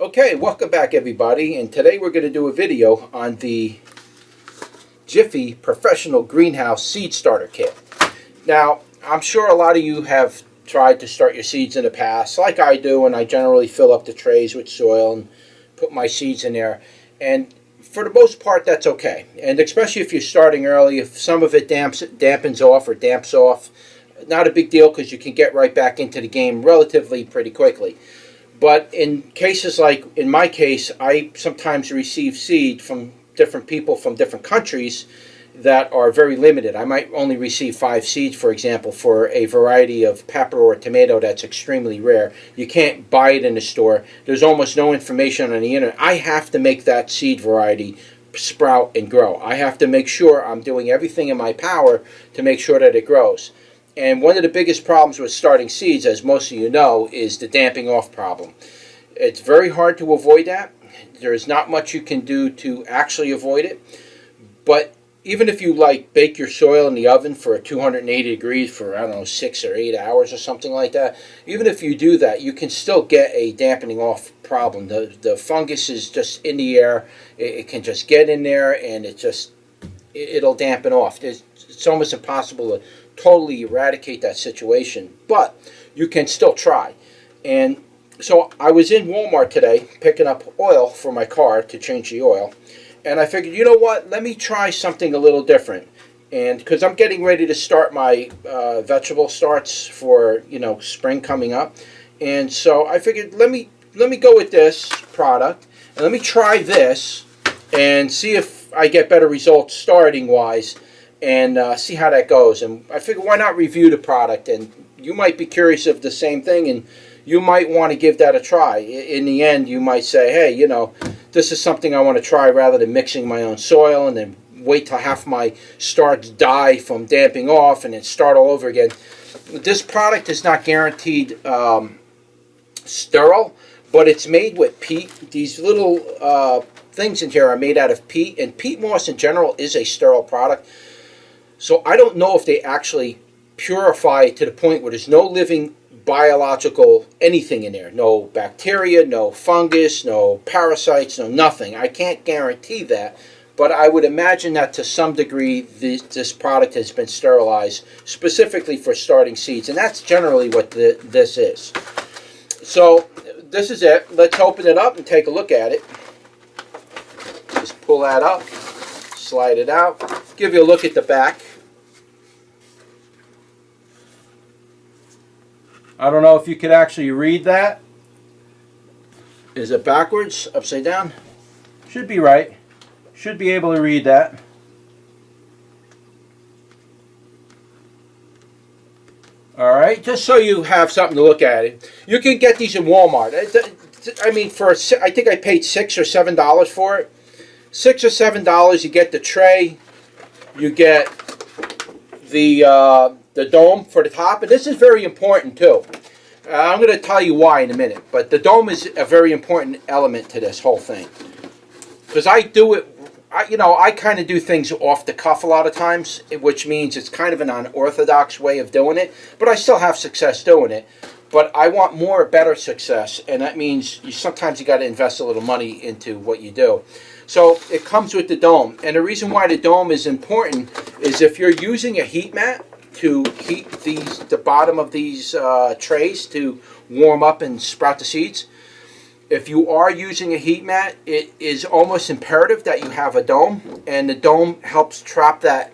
Okay, welcome back everybody, and today we're going to do a video on the Jiffy Professional Greenhouse Seed Starter Kit. Now, I'm sure a lot of you have tried to start your seeds in the past, like I do, and I generally fill up the trays with soil and put my seeds in there. And for the most part, that's okay. And especially if you're starting early, if some of it dampens off or damps off, not a big deal because you can get right back into the game relatively pretty quickly. But in cases like in my case, I sometimes receive seed from different people from different countries that are very limited. I might only receive 5 seeds, for example, for a variety of pepper or tomato that's extremely rare. You can't buy it in the store. There's almost no information on the internet. I have to make that seed variety sprout and grow. I have to make sure I'm doing everything in my power to make sure that it grows. And one of the biggest problems with starting seeds, as most of you know, is the damping off problem. It's very hard to avoid that. There is not much you can do to actually avoid it. But even if you bake your soil in the oven for 280 degrees for, I don't know, 6 or 8 hours or something like that, even if you do that, you can still get a dampening off problem. The fungus is just in the air. It can just get in there and it'll dampen off. It's almost impossible to totally eradicate that situation, but you can still try. And so I was in Walmart today picking up oil for my car to change the oil, and I figured, you know what, let me try something a little different. And because I'm getting ready to start my vegetable starts for spring coming up, and so I figured let me go with this product and let me try this and see if I get better results starting wise, and see how that goes. And I figure, why not review the product? And you might be curious of the same thing, and you might want to give that a try. In the end, you might say, hey, this is something I want to try rather than mixing my own soil and then wait till half my starts die from damping off and then start all over again. This product is not guaranteed sterile, but it's made with peat. These little things in here are made out of peat, and peat moss in general is a sterile product. So I don't know if they actually purify it to the point where there's no living biological anything in there. No bacteria, no fungus, no parasites, no nothing. I can't guarantee that, but I would imagine that to some degree this product has been sterilized specifically for starting seeds, and that's generally what this is. So this is it. Let's open it up and take a look at it. Just pull that up, slide it out, give you a look at the back. I don't know if you could actually read that. Is it backwards, upside down? Should be right. Should be able to read that. Alright, just so you have something to look at it. You can get these in Walmart. I mean, I think I paid $6 or $7 for it. $6 or $7, you get the tray, you get the dome for the top, and this is very important too. I'm going to tell you why in a minute, but the dome is a very important element to this whole thing. Because I do it, I kind of do things off the cuff a lot of times, which means it's kind of an unorthodox way of doing it, but I still have success doing it. But I want more, better success, and that means sometimes you got to invest a little money into what you do. So it comes with the dome, and the reason why the dome is important is if you're using a heat mat to heat the bottom of these trays to warm up and sprout the seeds. If you are using a heat mat, it is almost imperative that you have a dome, and the dome helps trap that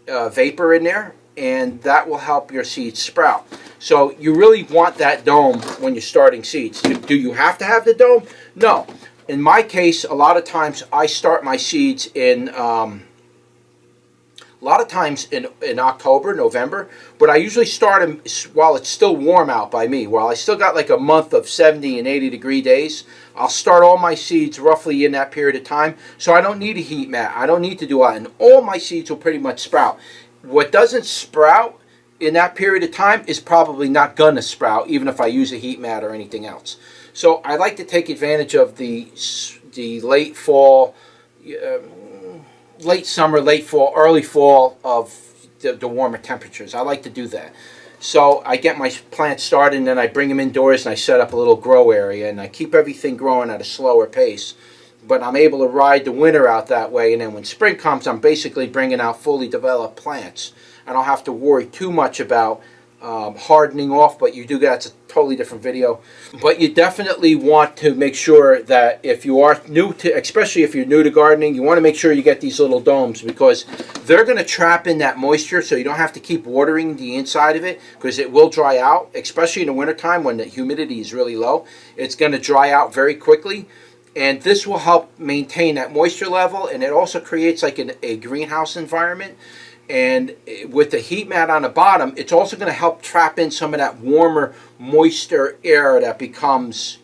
vapor in there, and that will help your seeds sprout. So you really want that dome when you're starting seeds. Do you have to have the dome? No. In my case, a lot of times I start my seeds in in October, November, but I usually start them while it's still warm out by me. While I still got like a month of 70 and 80 degree days, I'll start all my seeds roughly in that period of time. So I don't need a heat mat. I don't need to do that, and all my seeds will pretty much sprout. What doesn't sprout in that period of time is probably not going to sprout, even if I use a heat mat or anything else. So I like to take advantage of the late fall, late summer, late fall, early fall of the warmer temperatures. I like to do that. So I get my plants started, and then I bring them indoors, and I set up a little grow area, and I keep everything growing at a slower pace. But I'm able to ride the winter out that way, and then when spring comes, I'm basically bringing out fully developed plants. I don't have to worry too much about hardening off, but you do, that's a totally different video. But you definitely want to make sure that if you are new to, especially if you're new to gardening, you want to make sure you get these little domes, because they're going to trap in that moisture, so you don't have to keep watering the inside of it, because it will dry out, especially in the wintertime when the humidity is really low. It's going to dry out very quickly, and this will help maintain that moisture level, and it also creates like a greenhouse environment. And with the heat mat on the bottom, it's also going to help trap in some of that warmer, moisture air that becomes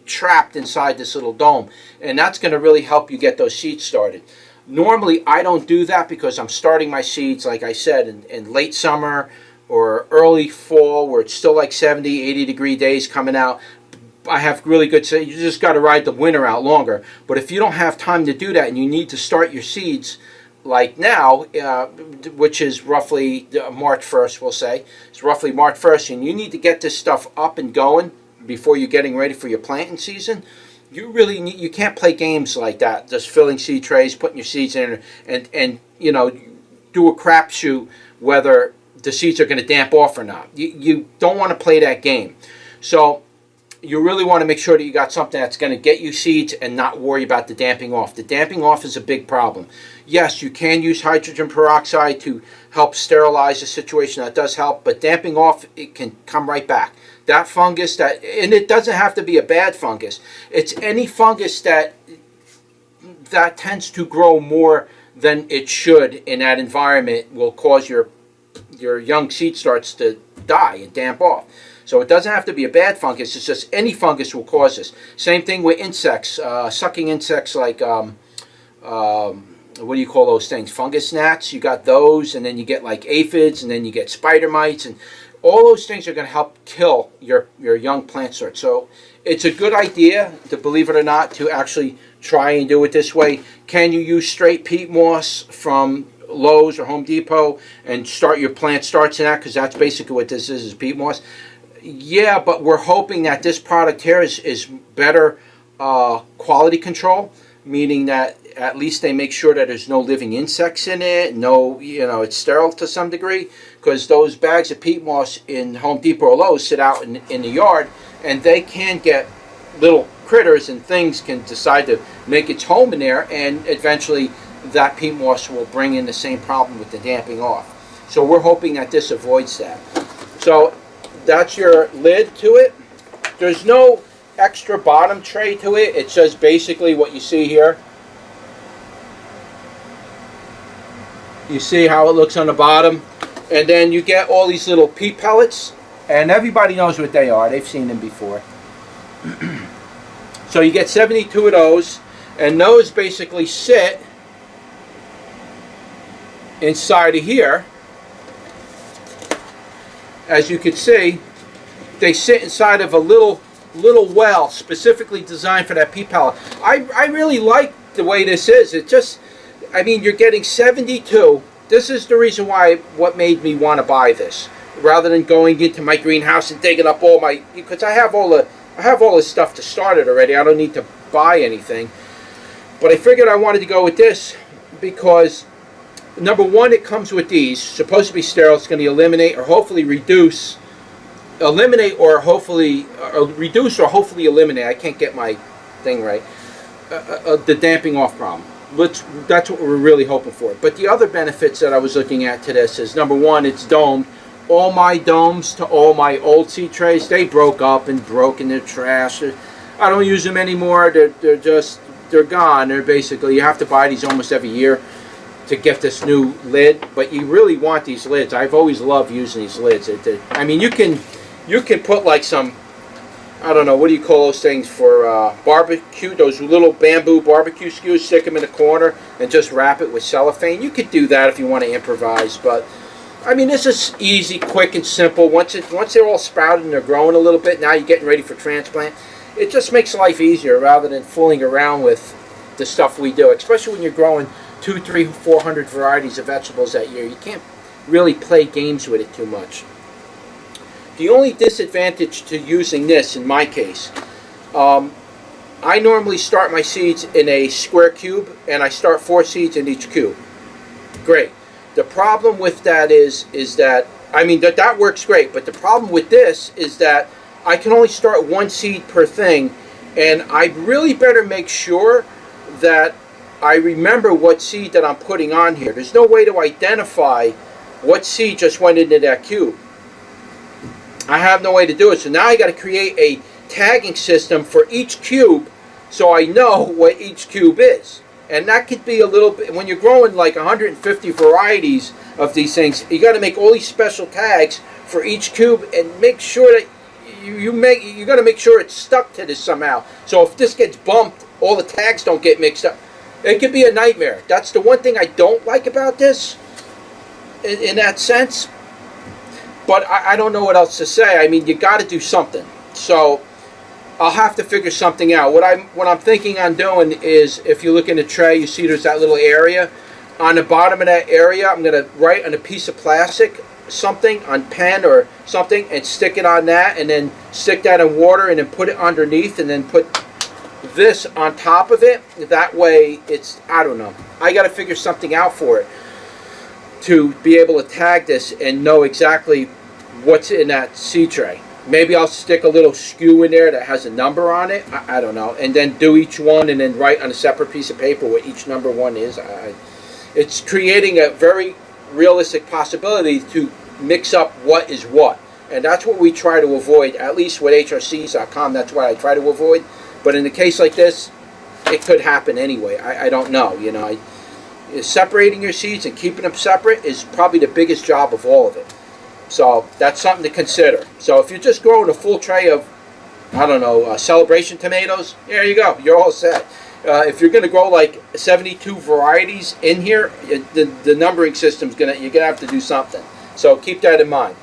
trapped inside this little dome. And that's going to really help you get those seeds started. Normally, I don't do that because I'm starting my seeds, like I said, in late summer or early fall, where it's still like 70, 80-degree days coming out. I have really good, you just got to ride the winter out longer. But if you don't have time to do that and you need to start your seeds like now, which is roughly March 1st, we'll say. It's roughly March 1st, and you need to get this stuff up and going before you're getting ready for your planting season. You really need, you can't play games like that, just filling seed trays, putting your seeds in, and you know, do a crapshoot whether the seeds are going to damp off or not. You don't want to play that game. So you really want to make sure that you got something that's going to get you seeds and not worry about the damping off. The damping off is a big problem. Yes, you can use hydrogen peroxide to help sterilize the situation. That does help, but damping off, it can come right back. That fungus, and it doesn't have to be a bad fungus. It's any fungus that tends to grow more than it should in that environment will cause your young seed starts to die and damp off. So it doesn't have to be a bad fungus. It's just any fungus will cause this. Same thing with insects, sucking insects like, what do you call those things? Fungus gnats. You got those, and then you get like aphids, and then you get spider mites, and all those things are going to help kill your young plant start. So it's a good idea, to believe it or not, to actually try and do it this way. Can you use straight peat moss from Lowe's or Home Depot and start your plant starts in that? Because that's basically what this is peat moss. Yeah, but we're hoping that this product here is better quality control, meaning that at least they make sure that there's no living insects in it, no, you know, it's sterile to some degree, because those bags of peat moss in Home Depot or Lowe's sit out in the yard, and they can get little critters, and things can decide to make its home in there, and eventually that peat moss will bring in the same problem with the damping off. So we're hoping that this avoids that. So that's your lid to it. There's no extra bottom tray to it. It's just basically what you see here. You see how it looks on the bottom, and then you get all these little peat pellets, and everybody knows what they are. They've seen them before. So you get 72 of those, and those basically sit inside of here. As you can see, they sit inside of a little well specifically designed for that peat pellet. I really like the way this is. It just, I mean, you're getting 72. This is the reason why, what made me want to buy this, rather than going into my greenhouse and digging up all my, because I have all this stuff to start it already. I don't need to buy anything. But I figured I wanted to go with this because, number one, it comes with these, supposed to be sterile. It's going to eliminate or hopefully reduce, eliminate or hopefully reduce or hopefully eliminate. I can't get my thing right. The damping off problem. That's what we're really hoping for. But the other benefits that I was looking at to this is, number one, it's domed. All my domes to all my old seed trays, they broke up and broke in their trash. I don't use them anymore. They're gone. They're basically, you have to buy these almost every year to get this new lid. But you really want these lids. I've always loved using these lids. I mean, you can put like some, I don't know, what do you call those things for barbecue? Those little bamboo barbecue skews, stick them in a corner and just wrap it with cellophane. You could do that if you want to improvise, but I mean, this is easy, quick, and simple. Once they're all sprouted and they're growing a little bit, now you're getting ready for transplant. It just makes life easier rather than fooling around with the stuff we do, especially when you're growing 200, 300, 400 varieties of vegetables that year. You can't really play games with it too much. The only disadvantage to using this, in my case, I normally start my seeds in a square cube, and I start 4 seeds in each cube. Great. The problem with that is that, I mean, that works great, but the problem with this is that I can only start 1 seed per thing, and I really better make sure that I remember what seed that I'm putting on here. There's no way to identify what seed just went into that cube. I have no way to do it, so now I got to create a tagging system for each cube so I know what each cube is. And that could be a little bit, when you're growing like 150 varieties of these things, you got to make all these special tags for each cube and make sure that you got to make sure it's stuck to this somehow. So if this gets bumped, all the tags don't get mixed up. It could be a nightmare. That's the one thing I don't like about this in that sense. But I don't know what else to say. I mean, you got to do something. So I'll have to figure something out. What I'm thinking on doing is, if you look in the tray, you see there's that little area. On the bottom of that area, I'm going to write on a piece of plastic something, on pen or something, and stick it on that, and then stick that in water, and then put it underneath, and then put this on top of it. That way it's, I don't know. I got to figure something out for it to be able to tag this and know exactly what's in that seed tray. Maybe I'll stick a little skew in there that has a number on it. I don't know. And then do each one and then write on a separate piece of paper what each number one is. It's creating a very realistic possibility to mix up what is what. And that's what we try to avoid, at least with hrcs.com. That's what I try to avoid. But in a case like this, it could happen anyway. I don't know. You know, separating your seeds and keeping them separate is probably the biggest job of all of it. So that's something to consider. So if you're just growing a full tray of, I don't know, celebration tomatoes, there you go. You're all set. If you're going to grow like 72 varieties in here, the numbering system's you're going to have to do something. So keep that in mind.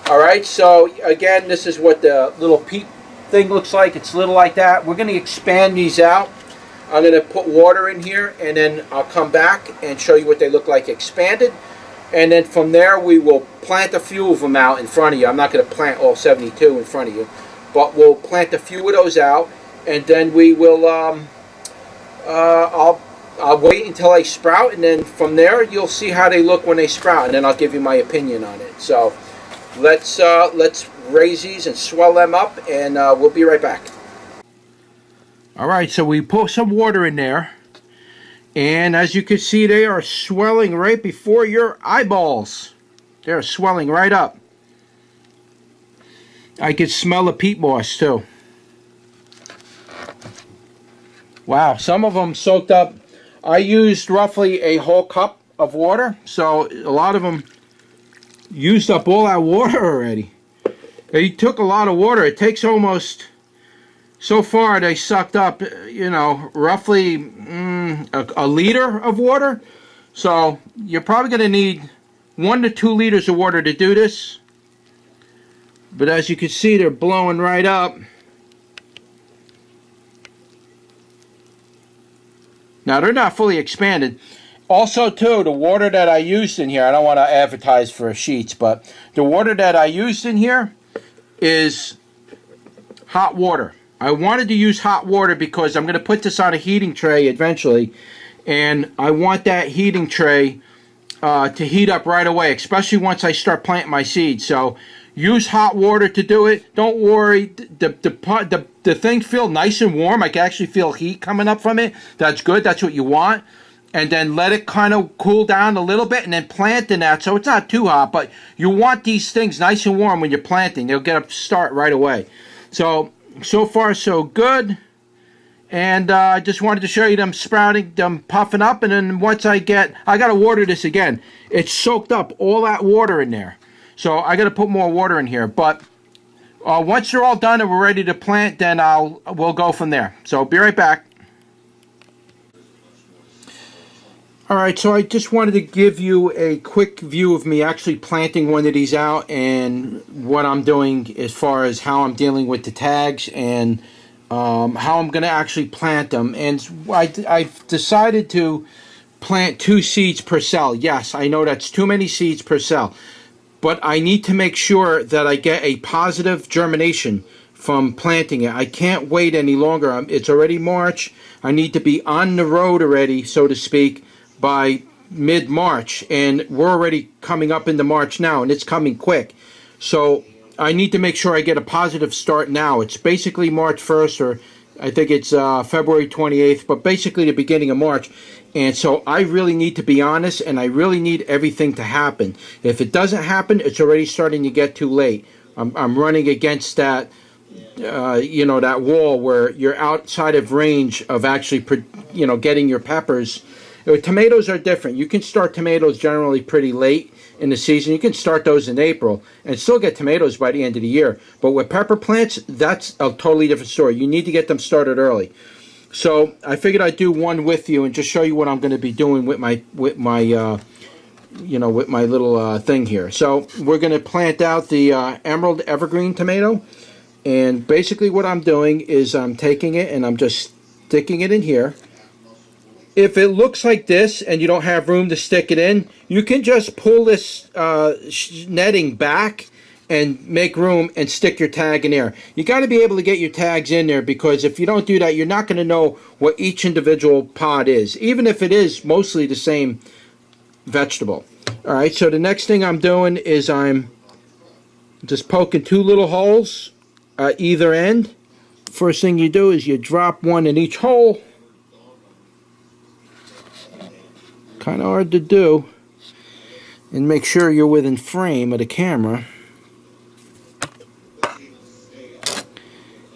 All right. So again, this is what the little peat thing looks like. It's little like that. We're going to expand these out. I'm going to put water in here, and then I'll come back and show you what they look like expanded. And then from there, we will plant a few of them out in front of you. I'm not going to plant all 72 in front of you, but we'll plant a few of those out, and then we will. I'll wait until they sprout, and then from there, you'll see how they look when they sprout, and then I'll give you my opinion on it. So let's raise these and swell them up, and we'll be right back. All right, so we put some water in there. And as you can see, they are swelling right before your eyeballs. They're swelling right up. I can smell the peat moss too. Wow, some of them soaked up. I used roughly a whole cup of water, so a lot of them used up all that water already. It took a lot of water. It takes almost... So far, they sucked up, you know, roughly a liter of water. So you're probably going to need 1 to 2 liters of water to do this. But as you can see, they're blowing right up. Now, they're not fully expanded. Also, too, the water that I used in here, I don't want to advertise for sheets, but the water that I used in here is hot water. I wanted to use hot water because I'm going to put this on a heating tray eventually, and I want that heating tray to heat up right away, especially once I start planting my seeds. So use hot water to do it. Don't worry, the thing feels nice and warm. I can actually feel heat coming up from it. That's good. That's what you want. And then let it kind of cool down a little bit, and then plant in that so it's not too hot. But you want these things nice and warm when you're planting. They'll get a start right away. So far, so good. And I just wanted to show you them sprouting, them puffing up. And then once I got to water this again. It's soaked up all that water in there. So I got to put more water in here. But once they're all done and we're ready to plant, then we'll go from there. So be right back. Alright, so I just wanted to give you a quick view of me actually planting one of these out and what I'm doing as far as how I'm dealing with the tags and how I'm going to actually plant them. And I've decided to plant 2 seeds per cell. Yes, I know that's too many seeds per cell. but I need to make sure that I get a positive germination from planting it. I can't wait any longer. It's already March. I need to be on the road already, so to speak, by mid-March, and we're already coming up into March now, and it's coming quick. So I need to make sure I get a positive start now. It's basically March 1st, or I think it's February 28th, but basically the beginning of March. And so I really need to be honest, and I really need everything to happen. If it doesn't happen, it's already starting to get too late. I'm running against that, that wall where you're outside of range of actually, getting your peppers. Tomatoes are different. You can start tomatoes generally pretty late in the season. You can start those in April and still get tomatoes by the end of the year. But with pepper plants, that's a totally different story. You need to get them started early. So I figured I'd do one with you and just show you what I'm going to be doing with my little thing here. So we're going to plant out the emerald evergreen tomato, and basically what I'm doing is I'm taking it and I'm just sticking it in here. If it looks like this and you don't have room to stick it in, you can just pull this netting back and make room and stick your tag in there. You got to be able to get your tags in there, because if you don't do that, you're not going to know what each individual pod is, even if it is mostly the same vegetable. All right, so the next thing I'm doing is I'm just poking 2 little holes at either end. First thing you do is you drop one in each hole. Kind of hard to do, and make sure you're within frame of the camera.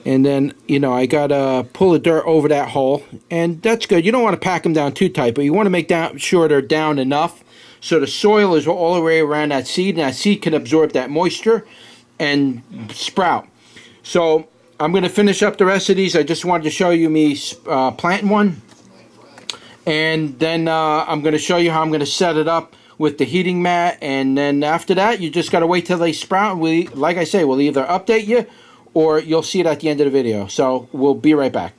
And then, I gotta pull the dirt over that hole, and that's good. You don't want to pack them down too tight, but you want to make sure they're down enough so the soil is all the way around that seed, and that seed can absorb that moisture and sprout. So I'm going to finish up the rest of these. I just wanted to show you me planting one, and then I'm going to show you how I'm going to set it up with the heating mat, and then after that you just got to wait till they sprout. Like I say, we'll either update you or you'll see it at the end of the video. So we'll be right back.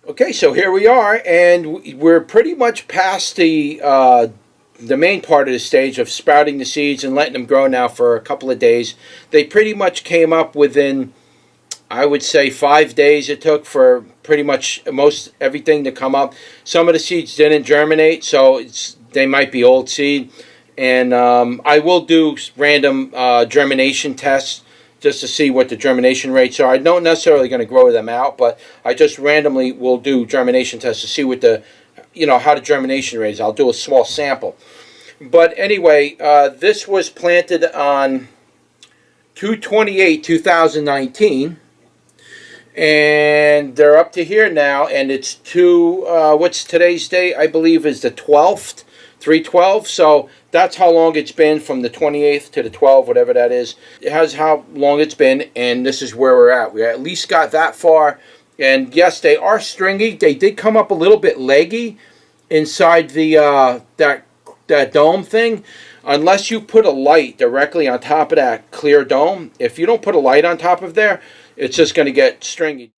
Okay, so here we are, and we're pretty much past the main part of the stage of sprouting the seeds and letting them grow now for a couple of days. They pretty much came up within, I would say, 5 days it took for pretty much most everything to come up. Some of the seeds didn't germinate, so they might be old seed. And I will do random germination tests just to see what the germination rates are. I'm not necessarily going to grow them out, but I just randomly will do germination tests to see what the, how the germination rate is. I'll do a small sample. But anyway, this was planted on 2/28/2019, and they're up to here now, and it's what's today's date? I believe is the 12th. 312. So that's how long it's been, from the 28th to the 12th, whatever that is. It has how long it's been, and this is where we're at. We at least got that far. And yes, they are stringy. They did come up a little bit leggy inside the that dome thing. Unless you put a light directly on top of that clear dome. If you don't put a light on top of there, it's just going to get stringy.